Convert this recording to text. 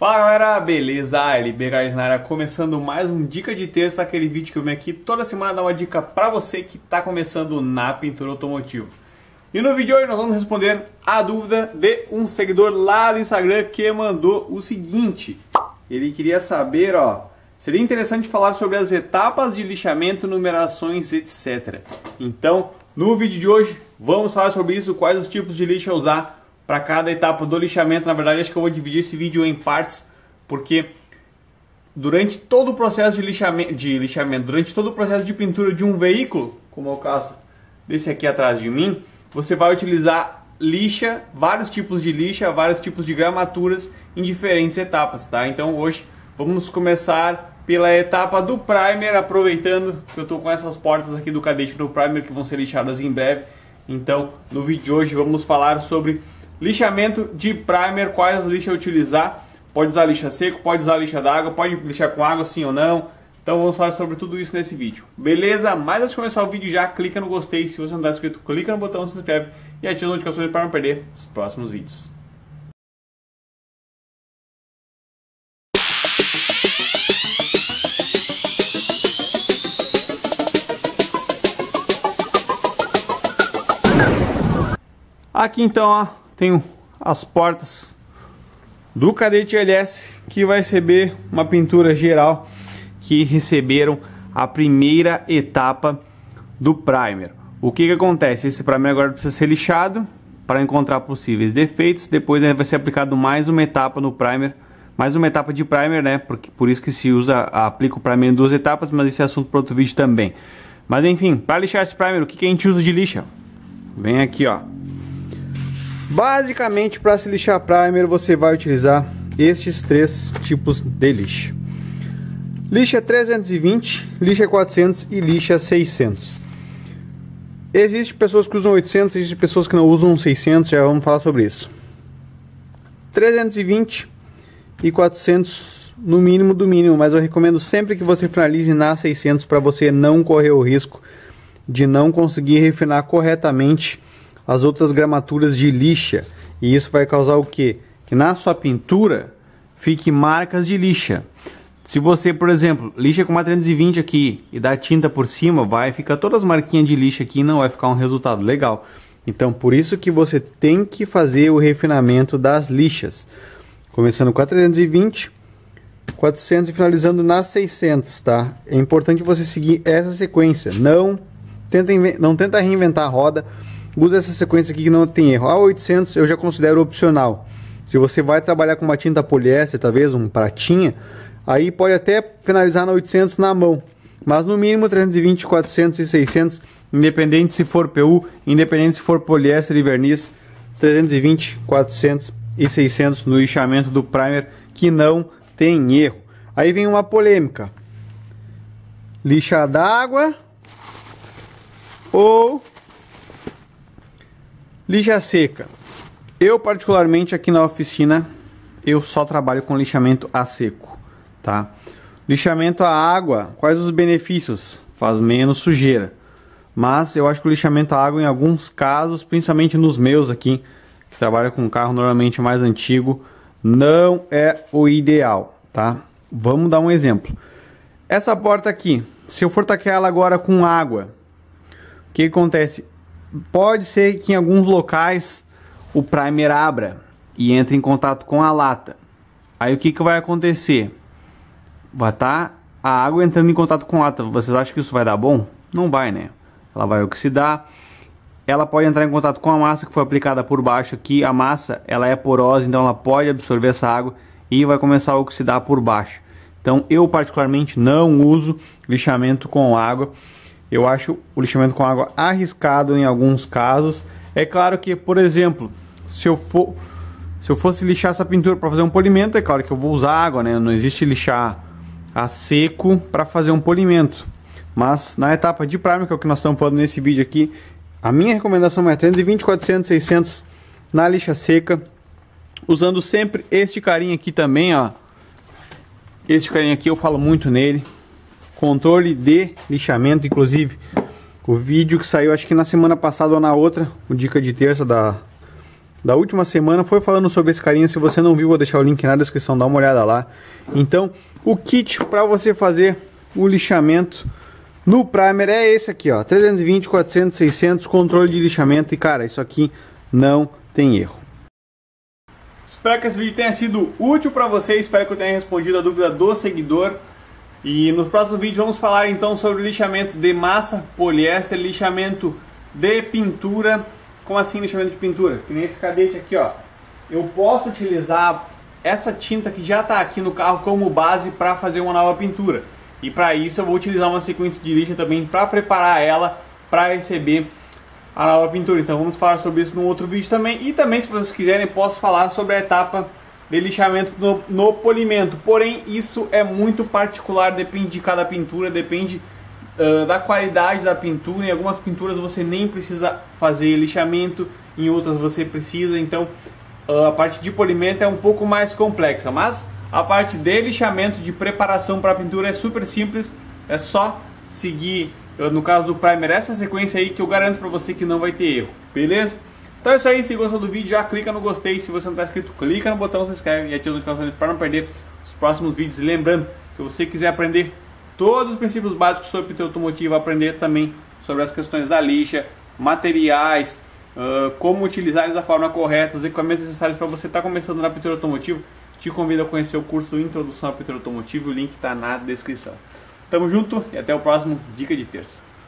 Fala galera, beleza? LB Garage na área, começando mais um Dica de Terça, aquele vídeo que eu venho aqui toda semana dar uma dica pra você que tá começando na pintura automotiva. E no vídeo de hoje nós vamos responder a dúvida de um seguidor lá do Instagram que mandou o seguinte. Ele queria saber, seria interessante falar sobre as etapas de lixamento, numerações, etc. Então, no vídeo de hoje vamos falar sobre isso, quais os tipos de lixa usar para cada etapa do lixamento. Na verdade, acho que eu vou dividir esse vídeo em partes, porque durante todo o processo de lixamento, durante todo o processo de pintura de um veículo, como é o caso desse aqui atrás de mim, você vai utilizar lixa, vários tipos de lixa, vários tipos de gramaturas em diferentes etapas, tá? Então hoje vamos começar pela etapa do primer, aproveitando que eu estou com essas portas aqui do cadete do primer que vão ser lixadas em breve. Então no vídeo de hoje vamos falar sobre lixamento de primer, quais lixa utilizar. Pode usar lixa seco, pode usar lixa d'água, pode lixar com água sim ou não. Então vamos falar sobre tudo isso nesse vídeo. Beleza? Mas antes de começar o vídeo já clica no gostei. Se você não está inscrito, clica no botão, se inscreve e ativa as notificações para não perder os próximos vídeos. Aqui então, tenho as portas do cadete LS que vai receber uma pintura geral, que receberam a primeira etapa do primer. O que acontece? Esse primer agora precisa ser lixado para encontrar possíveis defeitos. Depois vai ser aplicado mais uma etapa no primer, mais uma etapa de primer, né? Por isso que se aplica o primer em duas etapas, mas esse é assunto para outro vídeo também. Mas enfim, para lixar esse primer, o que a gente usa de lixa? Vem aqui, Basicamente, para se lixar primer, você vai utilizar estes três tipos de lixa: lixa 320, lixa 400 e lixa 600. Existem pessoas que usam 800, existem pessoas que não usam 600, já vamos falar sobre isso. 320 e 400 no mínimo do mínimo, mas eu recomendo sempre que você finalize na 600 para você não correr o risco de não conseguir refinar corretamente as outras gramaturas de lixa, e isso vai causar o quê? Que na sua pintura fique marcas de lixa. Se você, por exemplo, lixa com uma 320 aqui e dá tinta por cima, vai ficar todas as marquinhas de lixa aqui e não vai ficar um resultado legal. Então por isso que você tem que fazer o refinamento das lixas, começando com a 320, 400 e finalizando nas 600, tá? É importante você seguir essa sequência, não tenta reinventar a roda. Usa essa sequência aqui que não tem erro. A 800 eu já considero opcional. Se você vai trabalhar com uma tinta poliéster, talvez um pratinha, aí pode até finalizar na 800 na mão. Mas no mínimo 320, 400 e 600, independente se for PU, independente se for poliéster e verniz, 320, 400 e 600 no lixamento do primer, que não tem erro. Aí vem uma polêmica: lixa d'água ou lixa seca. Eu particularmente aqui na oficina eu só trabalho com lixamento a seco, tá? Lixamento a água, quais os benefícios? Faz menos sujeira, mas eu acho que o lixamento a água em alguns casos, principalmente nos meus aqui, que trabalham com carro normalmente mais antigo, não é o ideal, tá? Vamos dar um exemplo. Essa porta aqui, se eu for tacar ela agora com água, o que acontece? Pode ser que em alguns locais o primer abra e entre em contato com a lata. Aí o que vai acontecer? Vai estar a água entrando em contato com a lata. Vocês acham que isso vai dar bom? Não vai, né? Ela vai oxidar. Ela pode entrar em contato com a massa que foi aplicada por baixo aqui. A massa, ela é porosa, então ela pode absorver essa água e vai começar a oxidar por baixo. Então eu particularmente não uso lixamento com água. Eu acho o lixamento com água arriscado em alguns casos. É claro que, por exemplo, se eu fosse lixar essa pintura para fazer um polimento, é claro que eu vou usar água, né? Não existe lixar a seco para fazer um polimento. Mas na etapa de primer, que é o que nós estamos falando nesse vídeo aqui, a minha recomendação é 320, 400, 600 na lixa seca, usando sempre este carinha aqui também, Este carinha aqui eu falo muito nele. Controle de lixamento, inclusive o vídeo que saiu acho que na semana passada ou na outra, o Dica de Terça da última semana foi falando sobre esse carinha. Se você não viu, vou deixar o link na descrição, dá uma olhada lá. Então, o kit para você fazer o lixamento no primer é esse aqui, ó, 320, 400, 600, controle de lixamento. E cara, isso aqui não tem erro. Espero que esse vídeo tenha sido útil para você, espero que eu tenha respondido a dúvida do seguidor. E no próximo vídeo vamos falar então sobre lixamento de massa poliéster, lixamento de pintura. Como assim lixamento de pintura? Que nem esse cadete aqui, ó. Eu posso utilizar essa tinta que já está aqui no carro como base para fazer uma nova pintura. E para isso eu vou utilizar uma sequência de lixa também para preparar ela para receber a nova pintura. Então vamos falar sobre isso num outro vídeo também. E também, se vocês quiserem, posso falar sobre a etapa de lixamento no polimento. Porém, isso é muito particular, depende de cada pintura, depende da qualidade da pintura. Em algumas pinturas você nem precisa fazer lixamento, em outras você precisa. Então a parte de polimento é um pouco mais complexa, mas a parte de lixamento, de preparação para a pintura é super simples. É só seguir, no caso do primer, essa sequência aí que eu garanto para você que não vai ter erro, beleza? Então é isso aí, se gostou do vídeo já clica no gostei, se você não está inscrito clica no botão se inscreve e ativa as notificações para não perder os próximos vídeos. E lembrando, se você quiser aprender todos os princípios básicos sobre pintura automotiva, aprender também sobre as questões da lixa, materiais, como utilizar eles da forma correta, os equipamentos necessários para você estar começando na pintura automotiva, te convido a conhecer o curso Introdução à Pintura Automotiva, o link está na descrição. Tamo junto e até o próximo Dica de Terça.